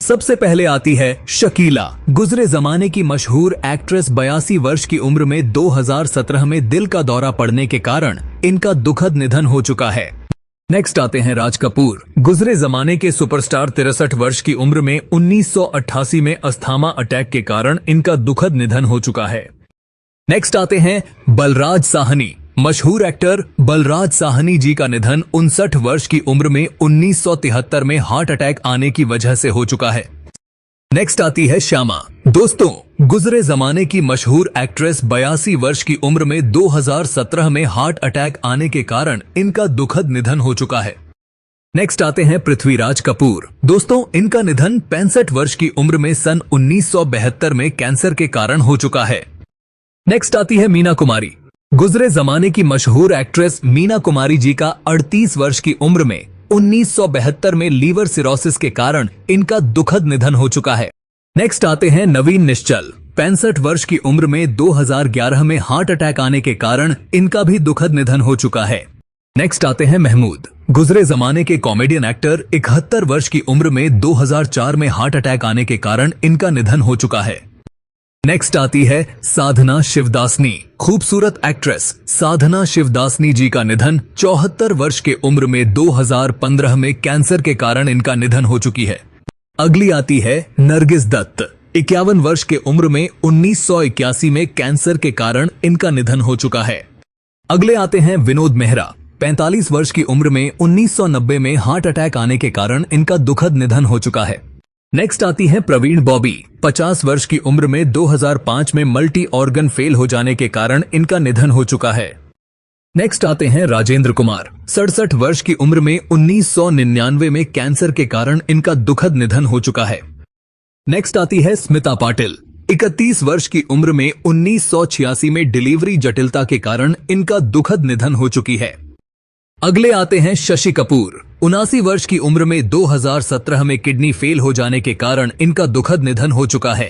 सबसे पहले आती है शकीला। गुजरे जमाने की मशहूर एक्ट्रेस 82 वर्ष की उम्र में 2017 में दिल का दौरा पड़ने के कारण इनका दुखद निधन हो चुका है। नेक्स्ट आते हैं राज कपूर। गुजरे जमाने के सुपरस्टार 63 वर्ष की उम्र में 1988 में अस्थमा अटैक के कारण इनका दुखद निधन हो चुका है। नेक्स्ट आते हैं बलराज साहनी। मशहूर एक्टर बलराज साहनी जी का निधन 59 वर्ष की उम्र में 1973 में हार्ट अटैक आने की वजह से हो चुका है। नेक्स्ट आती है श्यामा। दोस्तों, गुजरे जमाने की मशहूर एक्ट्रेस 82 वर्ष की उम्र में 2017 में हार्ट अटैक आने के कारण इनका दुखद निधन हो चुका है। नेक्स्ट आते हैं पृथ्वीराज कपूर। दोस्तों, इनका निधन 65 वर्ष की उम्र में सन 1972 में कैंसर के कारण हो चुका है। नेक्स्ट आती है मीना कुमारी। गुजरे जमाने की मशहूर एक्ट्रेस मीना कुमारी जी का 38 वर्ष की उम्र में 1972 में लीवर सिरोसिस के कारण इनका दुखद निधन हो चुका है। नेक्स्ट आते हैं नवीन निश्चल। 65 वर्ष की उम्र में 2011 में हार्ट अटैक आने के कारण इनका भी दुखद निधन हो चुका है। नेक्स्ट आते हैं महमूद। गुजरे जमाने के कॉमेडियन एक्टर 71 वर्ष की उम्र में 2004 में हार्ट अटैक आने के कारण इनका निधन हो चुका है। नेक्स्ट आती है साधना शिवदासनी। खूबसूरत एक्ट्रेस साधना शिवदासनी जी का निधन 74 वर्ष के उम्र में 2015 में कैंसर के कारण इनका निधन हो चुकी है। अगली आती है नरगिस दत्त। 51 वर्ष के उम्र में 1981 में कैंसर के कारण इनका निधन हो चुका है। अगले आते हैं विनोद मेहरा। 45 वर्ष की उम्र में 1990 में हार्ट अटैक आने के कारण इनका दुखद निधन हो चुका है। नेक्स्ट आती है प्रवीण बॉबी। 50 वर्ष की उम्र में 2005 में मल्टी ऑर्गन फेल हो जाने के कारण इनका निधन हो चुका है। नेक्स्ट आते हैं राजेंद्र कुमार। 67 वर्ष की उम्र में 1999 में कैंसर के कारण इनका दुखद निधन हो चुका है। नेक्स्ट आती है स्मिता पाटिल। 31 वर्ष की उम्र में 1986 में डिलीवरी जटिलता के कारण इनका दुखद निधन हो चुकी है। अगले आते हैं शशि कपूर। 79 वर्ष की उम्र में 2017 में किडनी फेल हो जाने के कारण इनका दुखद निधन हो चुका है।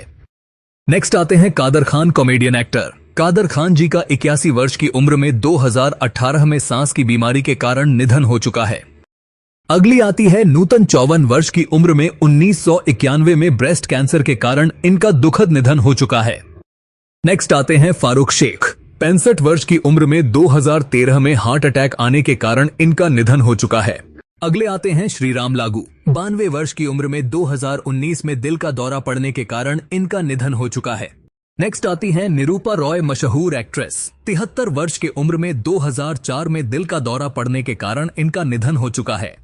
नेक्स्ट आते हैं कादर खान। कॉमेडियन एक्टर कादर खान जी का 81 वर्ष की उम्र में 2018 में सांस की बीमारी के कारण निधन हो चुका है। अगली आती है नूतन। 54 वर्ष की उम्र में 1991 में ब्रेस्ट कैंसर के कारण इनका दुखद निधन हो चुका है। नेक्स्ट आते हैं फारूक शेख। 65 वर्ष की उम्र में 2013 में हार्ट अटैक आने के कारण इनका निधन हो चुका है। अगले आते हैं श्रीराम लागू। 92 वर्ष की उम्र में 2019 में दिल का दौरा पड़ने के कारण इनका निधन हो चुका है। नेक्स्ट आती हैं निरूपा रॉय। मशहूर एक्ट्रेस 73 वर्ष की उम्र में 2004 में दिल का दौरा पड़ने के कारण इनका निधन हो चुका है।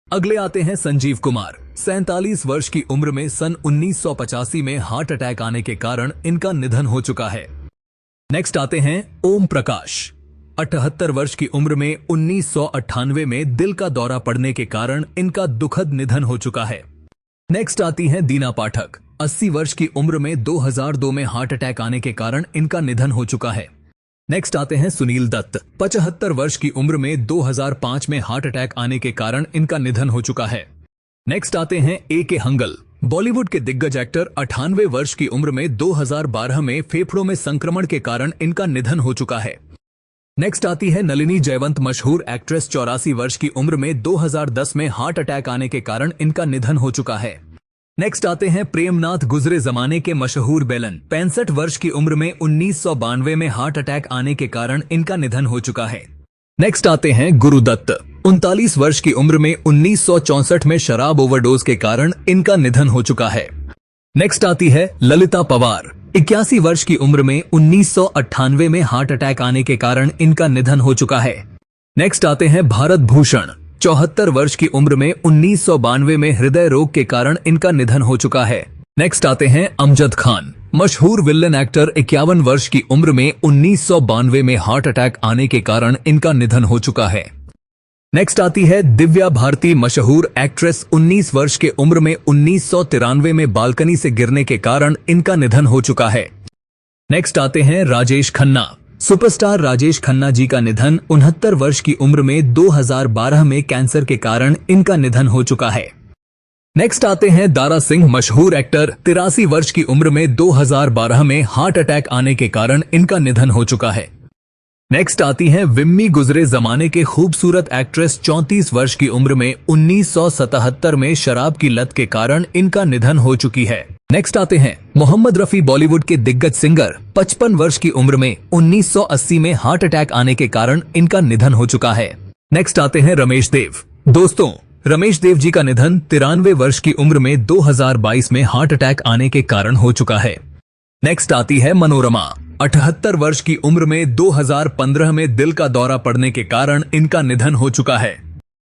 अगले आते हैं संजीव कुमार। 47 वर्ष की उम्र में सन 1985 में हार्ट अटैक आने के कारण इनका निधन हो चुका है। नेक्स्ट आते हैं ओम प्रकाश। 78 वर्ष की उम्र में 1998 में दिल का दौरा पड़ने के कारण इनका दुखद निधन हो चुका है। नेक्स्ट आती हैं दीना पाठक। 80 वर्ष की उम्र में 2002 में हार्ट अटैक आने के कारण इनका निधन हो चुका है। नेक्स्ट आते हैं सुनील दत्त। 75 वर्ष की उम्र में 2005 में हार्ट अटैक आने के कारण इनका निधन हो चुका है। नेक्स्ट आते हैं ए.के. हंगल। बॉलीवुड के दिग्गज एक्टर 98 वर्ष की उम्र में 2012 में फेफड़ों में संक्रमण के कारण इनका निधन हो चुका है। नेक्स्ट आती है नलिनी जयवंत। मशहूर एक्ट्रेस 84 वर्ष की उम्र में 2010 में हार्ट अटैक आने के कारण इनका निधन हो चुका है। नेक्स्ट आते हैं प्रेमनाथ। गुजरे जमाने के मशहूर बेलन। 65 वर्ष की उम्र में 1992 में हार्ट अटैक आने के कारण इनका निधन हो चुका है। नेक्स्ट आते हैं गुरुदत्त। 39 वर्ष की उम्र में 1964 में शराब ओवरडोज के कारण इनका निधन हो चुका है। नेक्स्ट आती है ललिता पवार। 81 वर्ष की उम्र में 1998 में हार्ट अटैक आने के कारण इनका निधन हो चुका है। नेक्स्ट आते हैं भारत भूषण। 74 वर्ष की उम्र में 1992 में हृदय रोग के कारण इनका निधन हो चुका है। नेक्स्ट आते हैं अमजद खान। मशहूर विलन एक्टर 51 वर्ष की उम्र में 1992 में हार्ट अटैक आने के कारण इनका निधन हो चुका है। नेक्स्ट आती है दिव्या भारती। मशहूर एक्ट्रेस 19 वर्ष के उम्र में 1993 में बालकनी से गिरने के कारण इनका निधन हो चुका है। नेक्स्ट आते हैं राजेश खन्ना। सुपरस्टार राजेश खन्ना जी का निधन 69 वर्ष की उम्र में 2012 में कैंसर के कारण इनका निधन हो चुका है। नेक्स्ट आते हैं दारा सिंह। मशहूर एक्टर 83 वर्ष की उम्र में 2012 में हार्ट अटैक आने के कारण इनका निधन हो चुका है। नेक्स्ट आती हैं विम्मी। गुजरे जमाने के खूबसूरत एक्ट्रेस, 34 वर्ष की उम्र में 1977 में शराब की लत के कारण इनका निधन हो चुकी है। नेक्स्ट आते हैं मोहम्मद रफी। बॉलीवुड के दिग्गज सिंगर, 55 वर्ष की उम्र में 1980 में हार्ट अटैक आने के कारण इनका निधन हो चुका है। नेक्स्ट आते हैं रमेश देव। दोस्तों, रमेश देव जी का निधन 93 वर्ष की उम्र में 2022 में हार्ट अटैक आने के कारण हो चुका है। नेक्स्ट आती है मनोरमा। 78 वर्ष की उम्र में 2015 में दिल का दौरा पड़ने के कारण इनका निधन हो चुका है।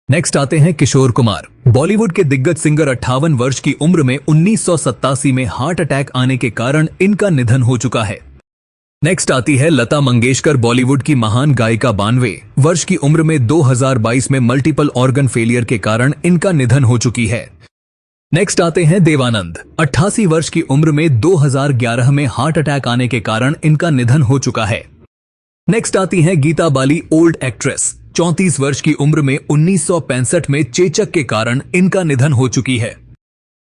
नेक्स्ट आते हैं किशोर कुमार। बॉलीवुड के दिग्गज सिंगर, 58 वर्ष की उम्र में 1987 में हार्ट अटैक आने के कारण इनका निधन हो चुका है। नेक्स्ट आती है लता मंगेशकर। बॉलीवुड की महान गायिका, 92 वर्ष की उम्र में 2022 में मल्टीपल ऑर्गन फेलियर के कारण इनका निधन हो चुकी है। नेक्स्ट आते हैं देवानंद। 88 वर्ष की उम्र में 2011 में हार्ट अटैक आने के कारण इनका निधन हो चुका है। नेक्स्ट आती हैं गीता बाली, ओल्ड एक्ट्रेस, 34 वर्ष की उम्र में 1965 में चेचक के कारण इनका निधन हो चुकी है।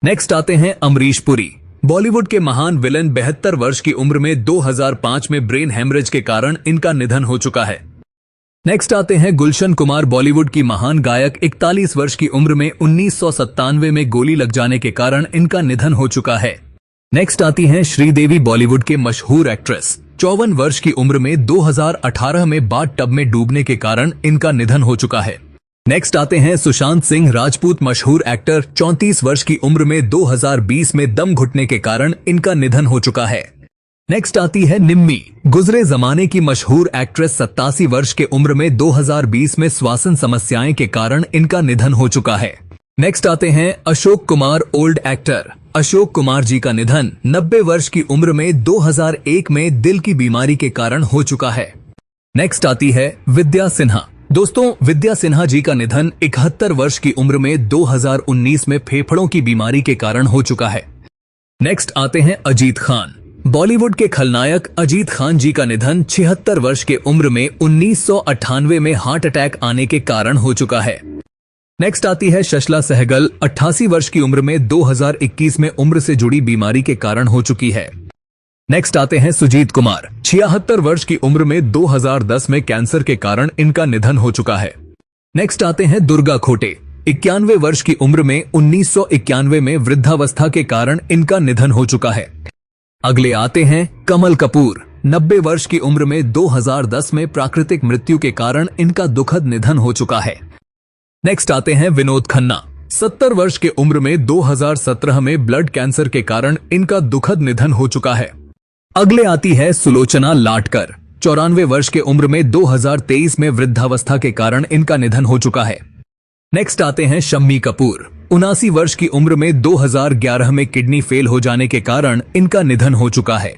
नेक्स्ट आते हैं अमरीश पुरी। बॉलीवुड के महान विलन, 72 वर्ष की उम्र में 2005 में ब्रेन हेमरेज के कारण इनका निधन हो चुका है। नेक्स्ट आते हैं गुलशन कुमार। बॉलीवुड की महान गायक, 41 वर्ष की उम्र में 1997 में गोली लग जाने के कारण इनका निधन हो चुका है। नेक्स्ट आती हैं श्रीदेवी। बॉलीवुड के मशहूर एक्ट्रेस, 54 वर्ष की उम्र में 2018 में बाथ टब में डूबने के कारण इनका निधन हो चुका है। नेक्स्ट आते हैं सुशांत सिंह राजपूत। मशहूर एक्टर, 34 वर्ष की उम्र में 2020 में दम घुटने के कारण इनका निधन हो चुका है। नेक्स्ट आती है निम्मी। गुजरे जमाने की मशहूर एक्ट्रेस, 87 वर्ष के उम्र में 2020 में श्वसन समस्याएं के कारण इनका निधन हो चुका है। नेक्स्ट आते हैं अशोक कुमार, ओल्ड एक्टर। अशोक कुमार जी का निधन 90 वर्ष की उम्र में 2001 में दिल की बीमारी के कारण हो चुका है। नेक्स्ट आती है विद्या सिन्हा। दोस्तों, विद्या सिन्हा जी का निधन 71 वर्ष की उम्र में 2019 में फेफड़ों की बीमारी के कारण हो चुका है। नेक्स्ट आते हैं अजीत खान। बॉलीवुड के खलनायक अजीत खान जी का निधन 76 वर्ष के उम्र में 1998 में हार्ट अटैक आने के कारण हो चुका है। नेक्स्ट आती है शशला सहगल। 88 वर्ष की उम्र में 2021 में उम्र से जुड़ी बीमारी के कारण हो चुकी है। नेक्स्ट आते हैं सुजीत कुमार। 76 वर्ष की उम्र में 2010 में कैंसर के कारण इनका निधन हो चुका है। नेक्स्ट आते हैं दुर्गा खोटे। 91 वर्ष की उम्र में 1991 में वृद्धावस्था के कारण इनका निधन हो चुका है। अगले आते हैं कमल कपूर। 90 वर्ष की उम्र में 2010 में प्राकृतिक मृत्यु के कारण इनका दुखद निधन हो चुका है। नेक्स्ट आते हैं विनोद खन्ना। 70 वर्ष की उम्र में 2017 में ब्लड कैंसर के कारण इनका दुखद निधन हो चुका है। अगले आती है सुलोचना लाटकर। 94 वर्ष के उम्र में 2023 में वृद्धावस्था के कारण इनका निधन हो चुका है। नेक्स्ट आते हैं शम्मी कपूर। 79 वर्ष की उम्र में 2011 में किडनी फेल हो जाने के कारण इनका निधन हो चुका है।